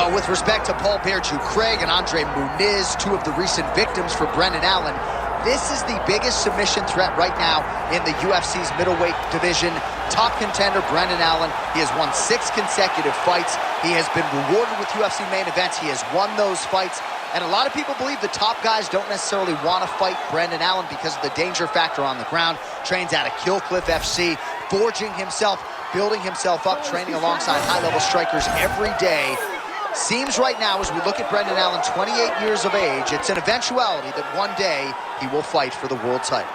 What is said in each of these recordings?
Well, with respect to Paul Craig and Andre Muniz, two of the recent victims for Brendan Allen, this is the biggest submission threat right now in the UFC's middleweight division. Top contender Brendan Allen. He has won 6 consecutive fights. He has been rewarded with UFC main events. He has won those fights. And a lot of people believe the top guys don't necessarily want to fight Brendan Allen because of the danger factor on the ground. Trains out of Kill Cliff FC, forging himself, building himself up, training alongside high-level strikers every day. Seems right now, as we look at Brendan Allen, 28 years of age, it's an eventuality that one day he will fight for the world title.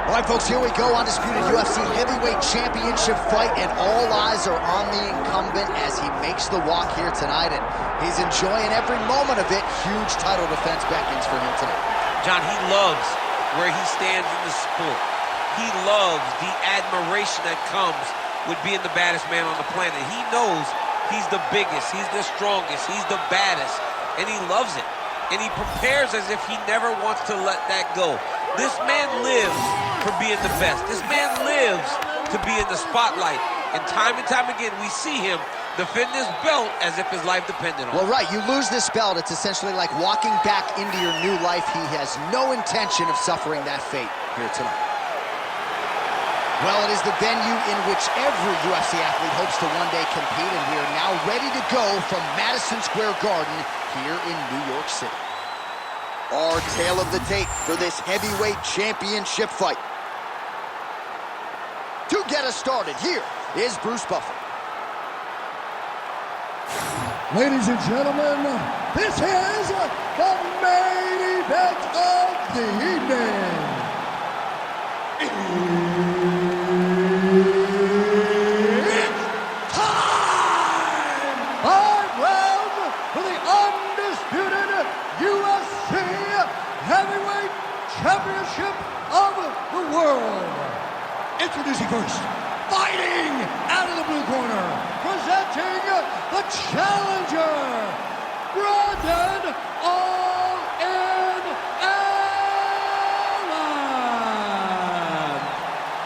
All right, folks, here we go. Undisputed UFC Heavyweight Championship fight, and all eyes are on the incumbent as he makes the walk here tonight, and he's enjoying every moment of it. Huge title defense beckons for him tonight. John, he loves where he stands in the sport. He loves the admiration that comes with being the baddest man on the planet. He knows he's the biggest, he's the strongest, he's the baddest, and he loves it. And he prepares as if he never wants to let that go. This man lives for being the best. This man lives to be in the spotlight. And time again, we see him defend this belt as if his life depended on it. Well, right, you lose this belt, it's essentially like walking back into your new life. He has no intention of suffering that fate here tonight. Well, it is the venue in which every UFC athlete hopes to one day compete, and we are now ready to go from Madison Square Garden here in New York City. Our tale of the tape for this heavyweight championship fight. To get us started, here is Bruce Buffer. Ladies and gentlemen, this is the main event of the evening. It's time! 5 rounds for the undisputed UFC Heavyweight Championship of the world. Introducing first, fighting out of the blue corner, presenting the challenger, Brendan All-In Allen.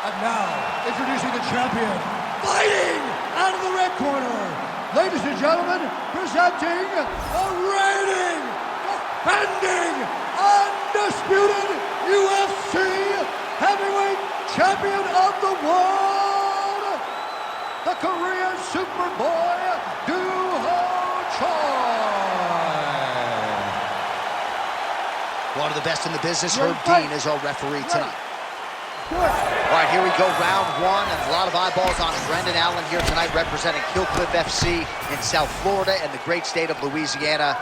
And now, introducing the champion, fighting out of the red corner, ladies and gentlemen, presenting the reigning, defending, undisputed UFC Heavyweight Champion of the world, the Korean Superboy, Doo-Ho Choi. One of the best in the business, Herb Dean, is our referee tonight. All right, here we go, round 1, and a lot of eyeballs on Brendan Allen here tonight, representing Kill Cliff FC in South Florida and the great state of Louisiana.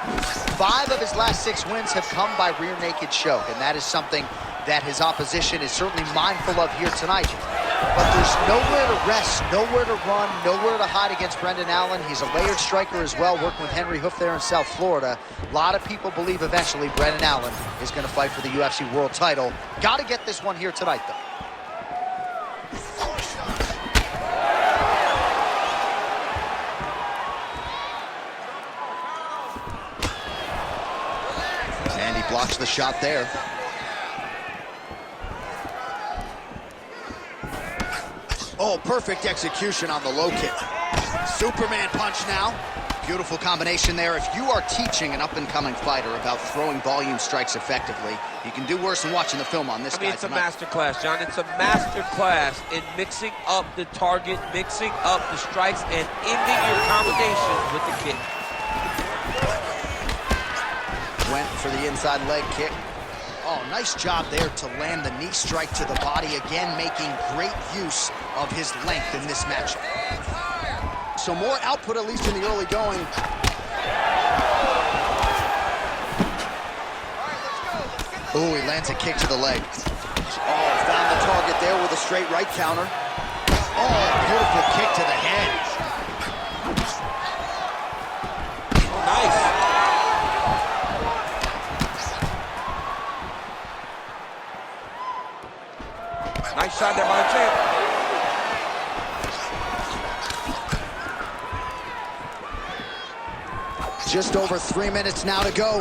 5 of his last 6 wins have come by rear naked choke, and that is something that his opposition is certainly mindful of here tonight. But there's nowhere to rest, nowhere to run, nowhere to hide against Brendan Allen. He's a layered striker as well, working with Henry Hoof there in South Florida. A lot of people believe eventually Brendan Allen is going to fight for the UFC world title. Got to get this one here tonight, though. And he blocks the shot there. Oh, perfect execution on the low kick. Superman punch now. Beautiful combination there. If you are teaching an up-and-coming fighter about throwing volume strikes effectively, you can do worse than watching the film on this guy it's tonight. A master class, John. It's a master class in mixing up the target, mixing up the strikes, and ending your combinations with the kick. Went for the inside leg kick. Oh, nice job there to land the knee strike to the body, again making great use of his length in this matchup. So more output, at least in the early going. Ooh, he lands a kick to the leg. Oh, found the target there with a straight right counter. Oh, beautiful kick to the head. Just over 3 minutes now to go.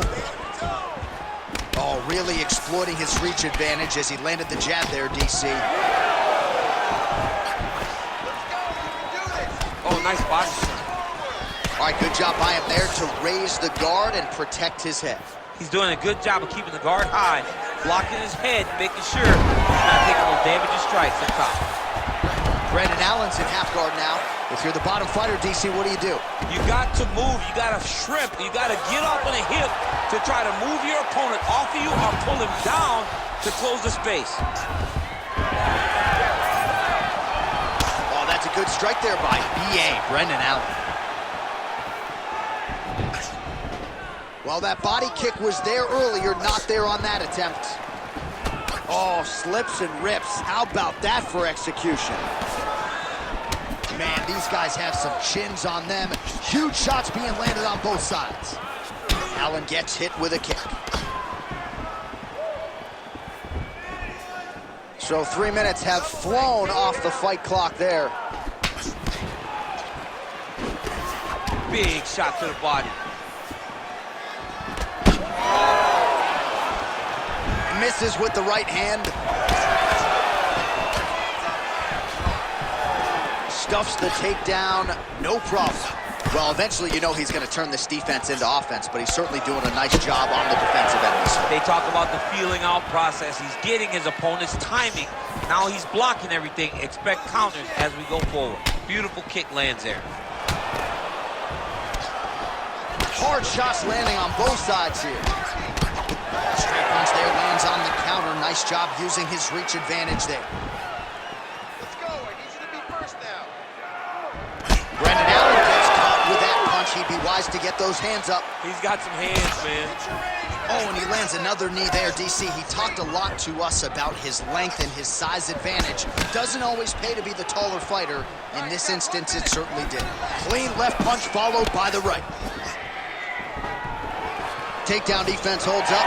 Oh, really exploiting his reach advantage as he landed the jab there, DC. Oh, nice body shot. All right, good job by him there to raise the guard and protect his head. He's doing a good job of keeping the guard high, blocking his head, making sure he's not taking those damaging strikes up top. Brendan Allen's in half guard now. If you're the bottom fighter, DC, what do? You got to move, you got to shrimp, you got to get off on a hip to try to move your opponent off of you or pull him down to close the space. Oh, that's a good strike there by BA, Brendan Allen. Well, that body kick was there earlier, not there on that attempt. Oh, slips and rips. How about that for execution? Man, these guys have some chins on them. Huge shots being landed on both sides. Allen gets hit with a kick. So 3 minutes have flown off the fight clock there. Big shot to the body. Misses with the right hand. Stuffs the takedown, no problem. Well, eventually you know he's going to turn this defense into offense, but he's certainly doing a nice job on the defensive end. They talk about the feeling out process. He's getting his opponent's timing. Now he's blocking everything. Expect counters as we go forward. Beautiful kick lands there. Hard shots landing on both sides here. Straight punch there, lands on the counter. Nice job using his reach advantage there. Let's go. I need you to be first now. Brendan Allen gets caught with that punch. He'd be wise to get those hands up. He's got some hands, man. Oh, and he lands another knee there, DC. He talked a lot to us about his length and his size advantage. Doesn't always pay to be the taller fighter. In this instance, it certainly did. Clean left punch followed by the right. Takedown defense holds up.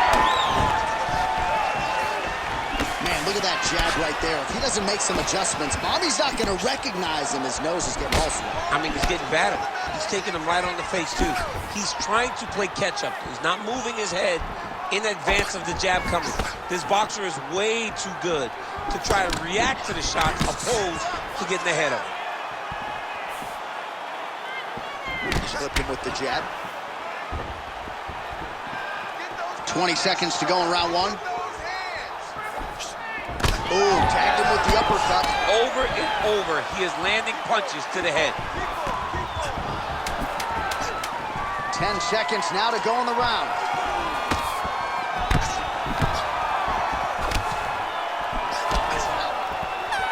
Man, look at that jab right there. If he doesn't make some adjustments, Bobby's not going to recognize him. His nose is getting all swollen. I mean, he's getting battered. He's taking him right on the face, too. He's trying to play catch-up. He's not moving his head in advance of the jab coming. This boxer is way too good to try to react to the shot opposed to getting ahead of him. Clipped him with the jab. 20 seconds to go in round one. Oh, tagged him with the uppercut. Over and over, he is landing punches to the head. 10 seconds now to go in the round.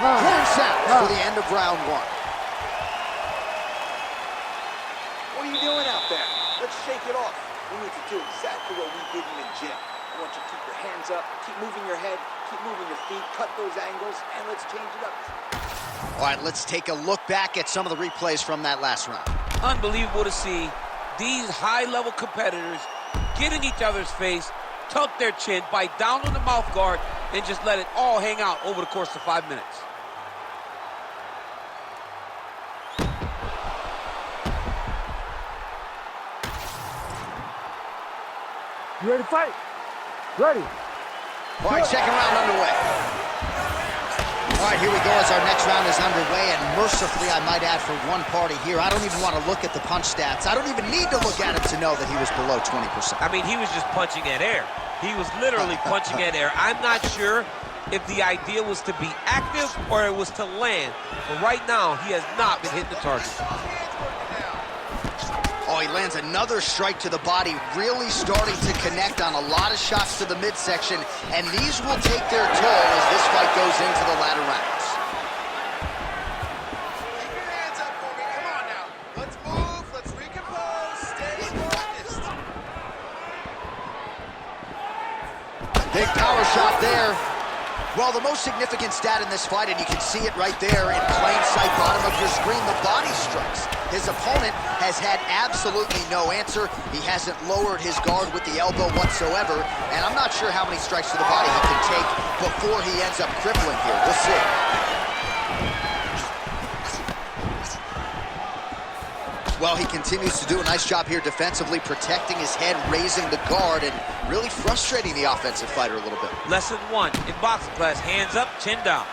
Points out for the end of round one. What are you doing out there? Let's shake it off. We need to do exactly what we did in the gym. I want you to keep your hands up, keep moving your head, keep moving your feet, cut those angles, and let's change it up. All right, let's take a look back at some of the replays from that last round. Unbelievable to see these high-level competitors get in each other's face, tuck their chin, bite down on the mouth guard, and just let it all hang out over the course of 5 minutes. You ready to fight? Ready. All right, second round underway. All right, here we go as our next round is underway, and mercifully, I might add, for one party here, I don't even want to look at the punch stats. I don't even need to look at him to know that he was below 20%. I mean, he was just punching at air. He was literally punching at air. I'm not sure if the idea was to be active or it was to land, but right now, he has not been hitting the target. Oh, he lands another strike to the body, really starting to connect on a lot of shots to the midsection, and these will take their toll as this fight goes into the latter rounds. Keep your hands up for me. Come on now. Let's move. Let's recompose. Stay focused. Big power shot there. Well, the most significant stat in this fight, and you can see it right there in plain sight, bottom of your screen, the body strikes. His opponent has had absolutely no answer. He hasn't lowered his guard with the elbow whatsoever, and I'm not sure how many strikes to the body he can take before he ends up crippling here. We'll see. Well, he continues to do a nice job here defensively, protecting his head, raising the guard, and really frustrating the offensive fighter a little bit. Lesson 1 in boxing class, hands up, chin down.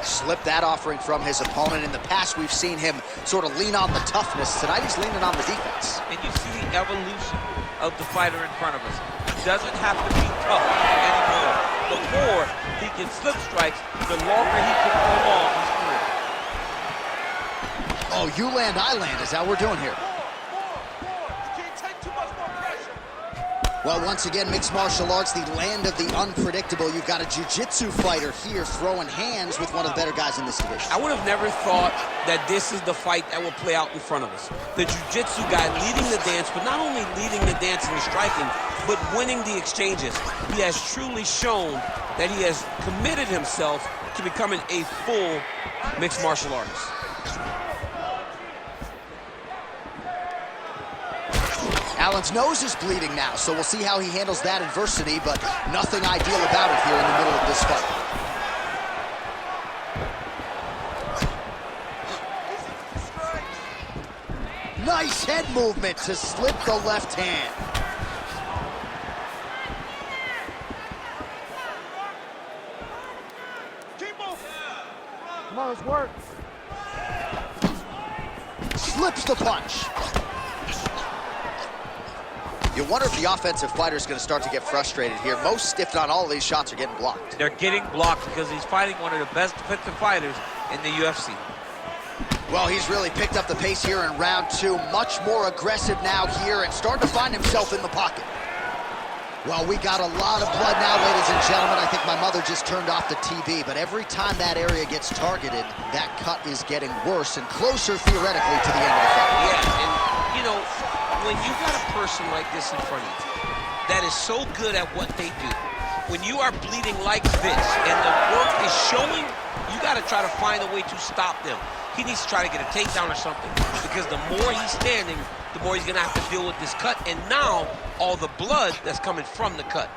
Slipped that offering from his opponent. In the past, we've seen him sort of lean on the toughness. Tonight, he's leaning on the defense. And you see the evolution of the fighter in front of us. He doesn't have to be tough anymore. The more he can slip strikes, the longer he can prolong his career. Oh, you land, I land is how we're doing here. Well, once again, mixed martial arts, the land of the unpredictable. You've got a jiu-jitsu fighter here throwing hands with one of the better guys in this division. I would have never thought that this is the fight that will play out in front of us. The jiu-jitsu guy leading the dance, but not only leading the dance and striking, but winning the exchanges. He has truly shown that he has committed himself to becoming a full mixed martial artist. Allen's nose is bleeding now, so we'll see how he handles that adversity, but nothing ideal about it here in the middle of this fight. Nice head movement to slip the left hand. Keep moving. Come on, let's work. Slips the punch. You wonder if the offensive fighter is going to start to get frustrated here. Most, if not all of these shots are getting blocked. They're getting blocked because he's fighting one of the best defensive fighters in the UFC. Well, he's really picked up the pace here in round 2. Much more aggressive now here and starting to find himself in the pocket. Well, we got a lot of blood now, ladies and gentlemen. I think my mother just turned off the TV, but every time that area gets targeted, that cut is getting worse and closer, theoretically, to the end of the fight. Yeah, and, you know, when you got a person like this in front of you that is so good at what they do, when you are bleeding like this and the work is showing, you got to try to find a way to stop them. He needs to try to get a takedown or something, because the more he's standing, the more he's going to have to deal with this cut, and now all the blood that's coming from the cut.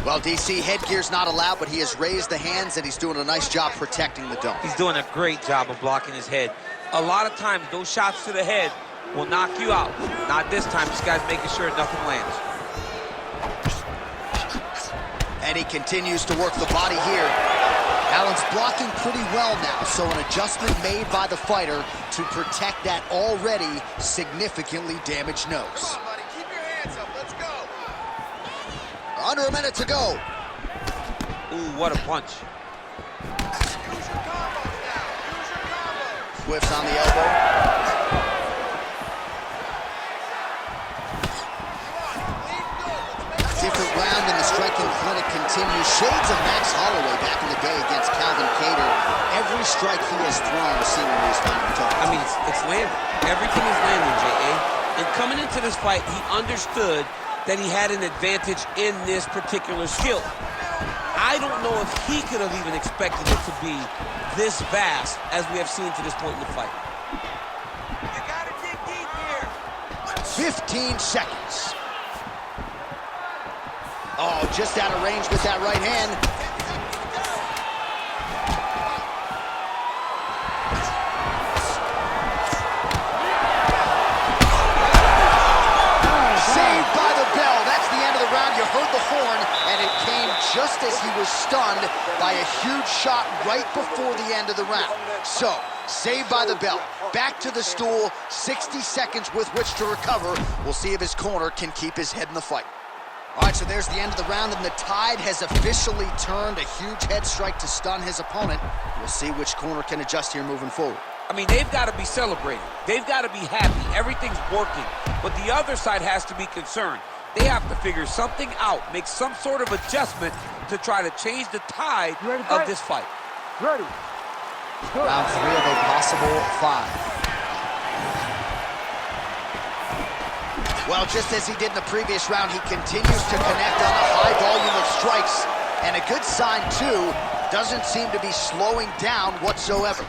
Well, DC, headgear's not allowed, but he has raised the hands, and he's doing a nice job protecting the dome. He's doing a great job of blocking his head. A lot of times, those shots to the head will knock you out. Not this time. This guy's making sure nothing lands. And he continues to work the body here. Allen's blocking pretty well now, so an adjustment made by the fighter to protect that already significantly damaged nose. Come on, buddy. Keep your hands up. Let's go. Under a minute to go. Ooh, what a punch. Use your combos now. Use your combos. Whiffs on the elbow. Different round in the striking clinic continues. Shades of Max Holloway back in the day against Calvin Kattar. Every strike he has thrown seemingly is finding targets. I mean, it's landing. Everything is landing, J.A. And coming into this fight, he understood that he had an advantage in this particular skill. I don't know if he could have even expected it to be this vast as we have seen to this point in the fight. You gotta dig deep here. 15 seconds. Oh, just out of range with that right hand. Saved by the bell. That's the end of the round. You heard the horn, and it came just as he was stunned by a huge shot right before the end of the round. So, saved by the bell. Back to the stool. 60 seconds with which to recover. We'll see if his corner can keep his head in the fight. All right, so there's the end of the round, and the tide has officially turned. A huge head strike to stun his opponent. We'll see which corner can adjust here moving forward. I mean, they've got to be celebrating. They've got to be happy. Everything's working. But the other side has to be concerned. They have to figure something out, make some sort of adjustment to try to change the tide of this fight. Ready. Round 3 of a possible 5. Well, just as he did in the previous round, he continues to connect on a high volume of strikes. And a good sign, too, doesn't seem to be slowing down whatsoever.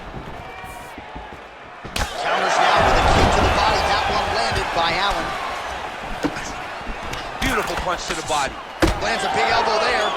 Counters now with a kick to the body. That one landed by Allen. Beautiful punch to the body. Lands a big elbow there.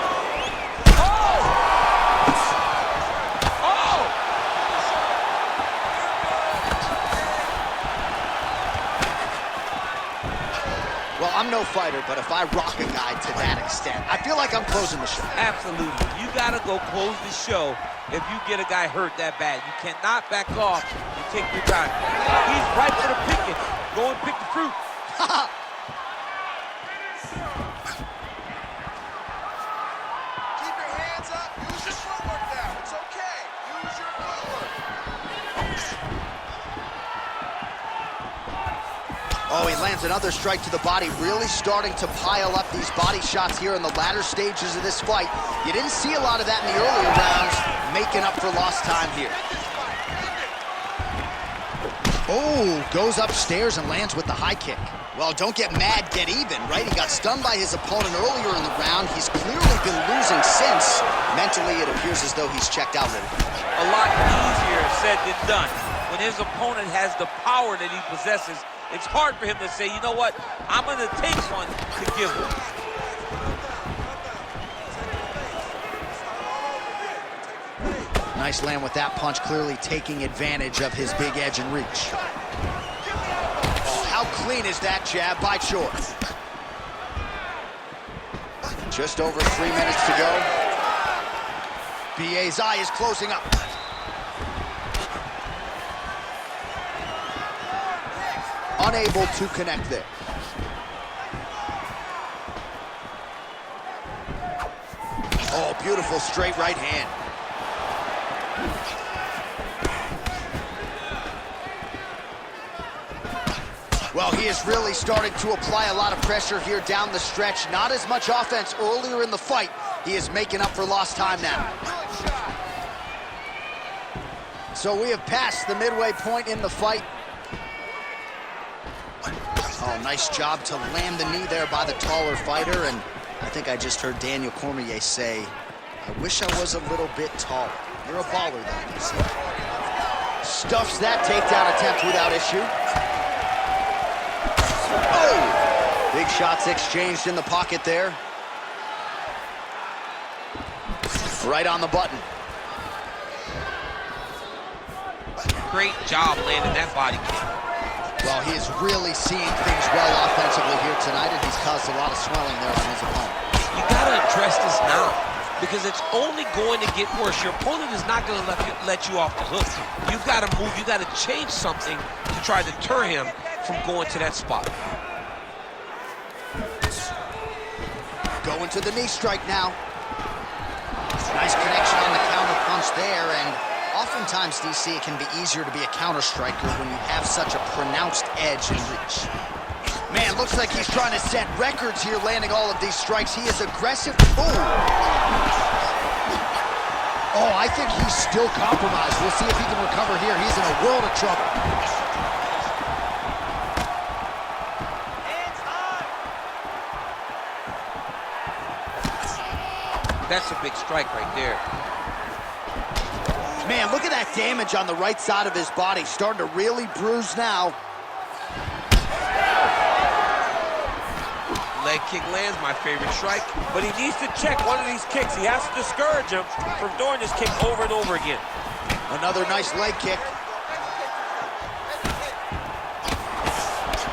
no fighter, but if I rock a guy to that extent, I feel like I'm closing the show. Absolutely. You gotta go close the show if you get a guy hurt that bad. You cannot back off and take your time. He's right for the picking. Go and pick the fruit. Keep your hands up. Use your footwork now. It's okay. Use your footwork. Oh, he lands another strike to the body, really starting to pile up these body shots here in the latter stages of this fight. You didn't see a lot of that in the earlier rounds, making up for lost time here. Oh, goes upstairs and lands with the high kick. Well, don't get mad, get even, right? He got stunned by his opponent earlier in the round. He's clearly been losing since. Mentally, it appears as though he's checked out a little bit. A lot easier said than done. When his opponent has the power that he possesses, it's hard for him to say, you know what, I'm going to take one to give one. Nice land with that punch, clearly taking advantage of his big edge and reach. Oh, how clean is that jab by Choi? Just over 3 minutes to go. BA's eye is closing up. Unable to connect there. Oh, beautiful straight right hand. Well, he is really starting to apply a lot of pressure here down the stretch. Not as much offense earlier in the fight. He is making up for lost time now. So we have passed the midway point in the fight. Oh, nice job to land the knee there by the taller fighter. And I think I just heard Daniel Cormier say, I wish I was a little bit taller. You're a baller, though, you see. Stuffs that takedown attempt without issue. Oh! Big shots exchanged in the pocket there. Right on the button. Great job landing that body kick. Well, he is really seeing things well offensively here tonight, and he's caused a lot of swelling there on his opponent. You gotta address this now, because it's only going to get worse. Your opponent is not gonna let you off the hook. You've gotta move, you gotta change something to try to deter him from going to that spot. Going to the knee strike now. Nice connection on the counter punch there, and oftentimes, DC, it can be easier to be a counter striker when you have such a pronounced edge and reach. Man, looks like he's trying to set records here, landing all of these strikes. He is aggressive. Oh, I think he's still compromised. We'll see if he can recover here. He's in a world of trouble. That's a big strike right there. Man, look at that damage on the right side of his body. Starting to really bruise now. Leg kick lands, my favorite strike. But he needs to check one of these kicks. He has to discourage him from doing this kick over and over again. Another nice leg kick.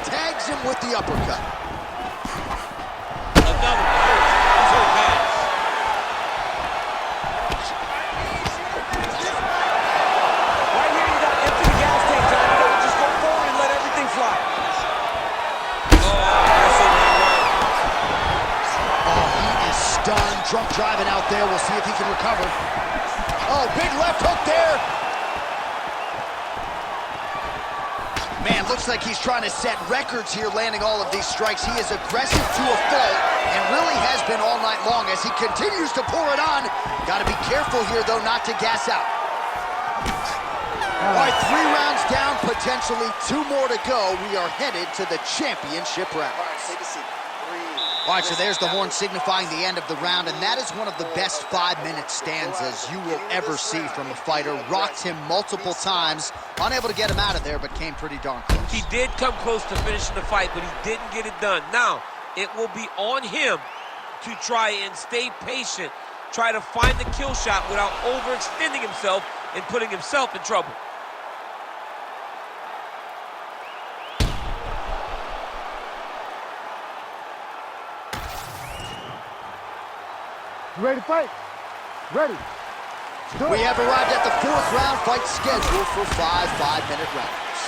Tags him with the uppercut. Another one. He's hurt bad. Right here, you got to empty the gas tank, John. You got to just go forward and let everything fly. Oh, he is stunned. Drunk driving out there. We'll see if he can recover. Oh, big left hook there. Man, looks like he's trying to set records here, landing all of these strikes. He is aggressive to a fault and really has been all night long as he continues to pour it on. Got to be careful here, though, not to gas out. All right, 3 rounds down, potentially 2 more to go. We are headed to the championship round. All right, take a seat. All right, so there's the horn signifying the end of the round, and that is one of the best 5-minute stanzas you will ever see from a fighter. Rocked him multiple times, unable to get him out of there, but came pretty darn close. He did come close to finishing the fight, but he didn't get it done. Now, it will be on him to try and stay patient, try to find the kill shot without overextending himself and putting himself in trouble. You ready to fight? Ready. We have arrived at the fourth round fight scheduled for 5 5-minute rounds.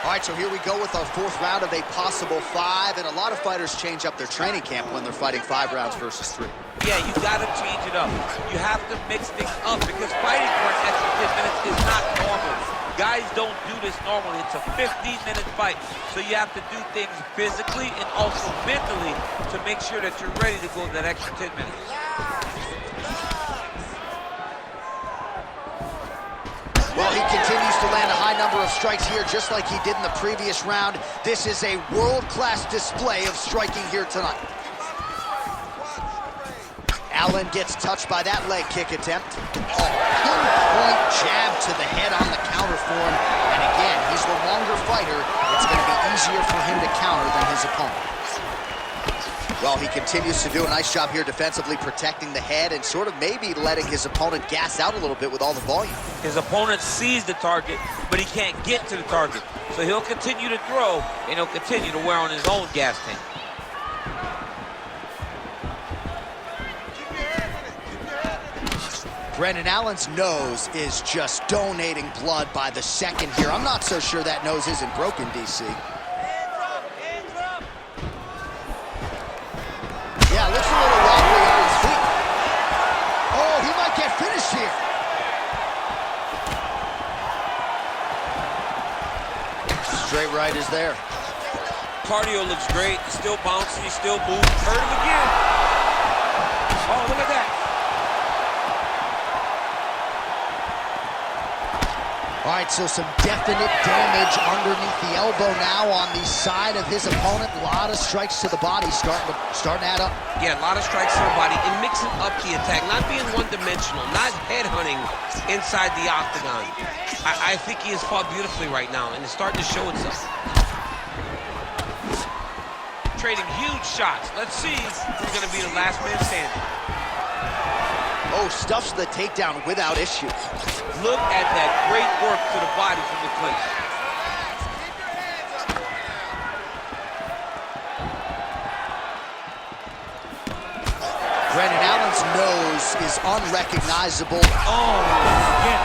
All right, so here we go with our fourth round of a possible 5, and a lot of fighters change up their training camp when they're fighting 5 rounds versus 3. Yeah, you got to change it up. You have to mix things up because fighting for an extra 10 minutes is not normal. Guys don't do this normally. It's a 15-minute fight, so you have to do things physically and also mentally to make sure that you're ready to go that extra 10 minutes. Well, he continues to land a high number of strikes here, just like he did in the previous round. This is a world-class display of striking here tonight. Allen gets touched by that leg kick attempt. Oh, pinpoint jab to the head on the counter for him. And again, he's the longer fighter. It's going to be easier for him to counter than his opponent. Well, he continues to do a nice job here defensively, protecting the head and sort of maybe letting his opponent gas out a little bit with all the volume. His opponent sees the target, but he can't get to the target. So he'll continue to throw, and he'll continue to wear on his own gas tank. Brendan Allen's nose is just donating blood by the second here. I'm not so sure that nose isn't broken, DC. Yeah, looks a little wobbly on his feet. Oh, he might get finished here. Straight right is there. Cardio looks great. He's still bouncing. He's still moving. Hurt him again. Oh, look at that. All right, so some definite damage underneath the elbow now on the side of his opponent. A lot of strikes to the body starting to add up. Yeah, a lot of strikes to the body and mixing up the attack, not being one-dimensional, not headhunting inside the octagon. I think he has fought beautifully right now, and it's starting to show itself. Trading huge shots. Let's see who's going to be the last man standing. Oh, stuffs the takedown without issue. Look at that great work to the body from the clinch. Brendan Allen's nose is unrecognizable. Oh, again.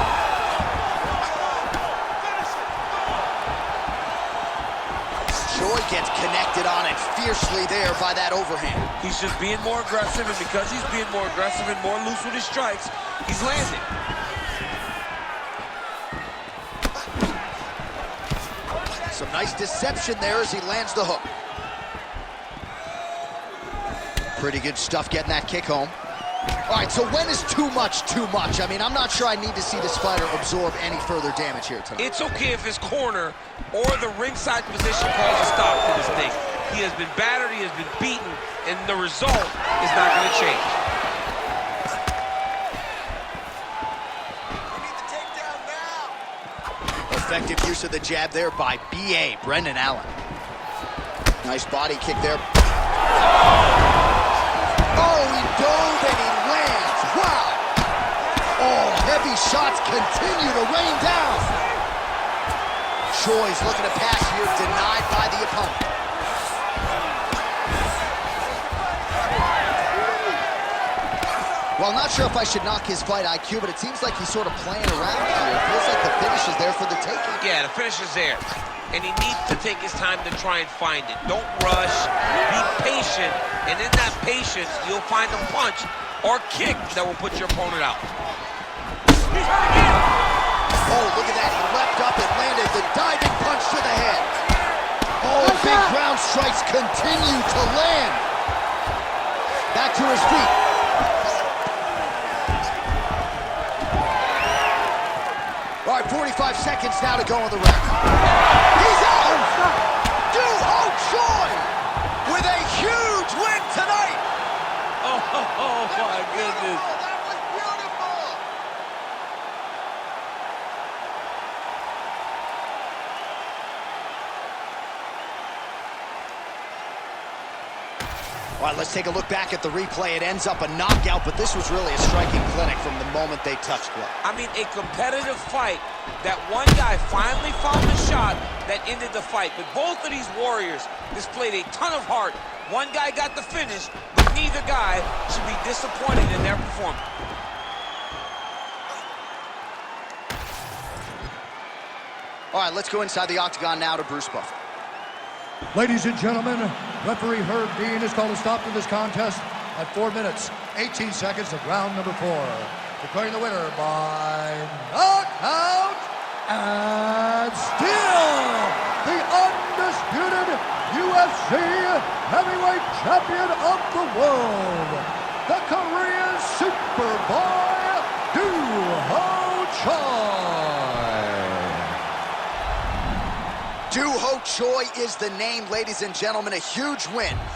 Joy gets connected on it fiercely there by that overhand. He's just being more aggressive, and because he's being more aggressive and more loose with his strikes, he's landing. Some nice deception there as he lands the hook. Pretty good stuff getting that kick home. All right, so when is too much too much? I mean, I'm not sure I need to see this fighter absorb any further damage here tonight. It's okay if his corner or the ringside position calls a stop to this thing. He has been battered, he has been beaten, and the result is not going to change. We need the takedown now. Effective use of the jab there by B.A. Brendan Allen. Nice body kick there. Oh, he dove and he lands. Wow. Oh, heavy shots continue to rain down. Choi's looking to pass here, denied by the opponent. Well, I'm not sure if I should knock his fight IQ, but it seems like he's sort of playing around here. It feels like the finish is there for the taking. Yeah, the finish is there. And he needs to take his time to try and find it. Don't rush. Be patient. And in that patience, you'll find a punch or kick that will put your opponent out. He's hurt again. Oh, look at that. He leapt up and landed the diving punch to the head. Oh, big ground strikes continue to land. Back to his feet. All right, 45 seconds now to go on the round. He's out! Doo-Ho Choi with a huge win tonight! Oh my goodness. Oh, that was beautiful. All right, let's take a look back at the replay. It ends up a knockout, but this was really a striking clinic from the moment they touched blood. I mean, a competitive fight that one guy finally found a shot that ended the fight. But both of these warriors displayed a ton of heart. One guy got the finish, but Neither guy should be disappointed in their performance. All right, let's go inside the octagon now to Bruce Buffer. Ladies and gentlemen, referee Herb Dean has called a stop to this contest at 4 minutes, 18 seconds of round number 4. Declaring the winner by knockout and still the undisputed UFC heavyweight champion of the world, the Korean Superboy, Do-Ho Choi. Do-Ho Choi is the name, ladies and gentlemen. A huge win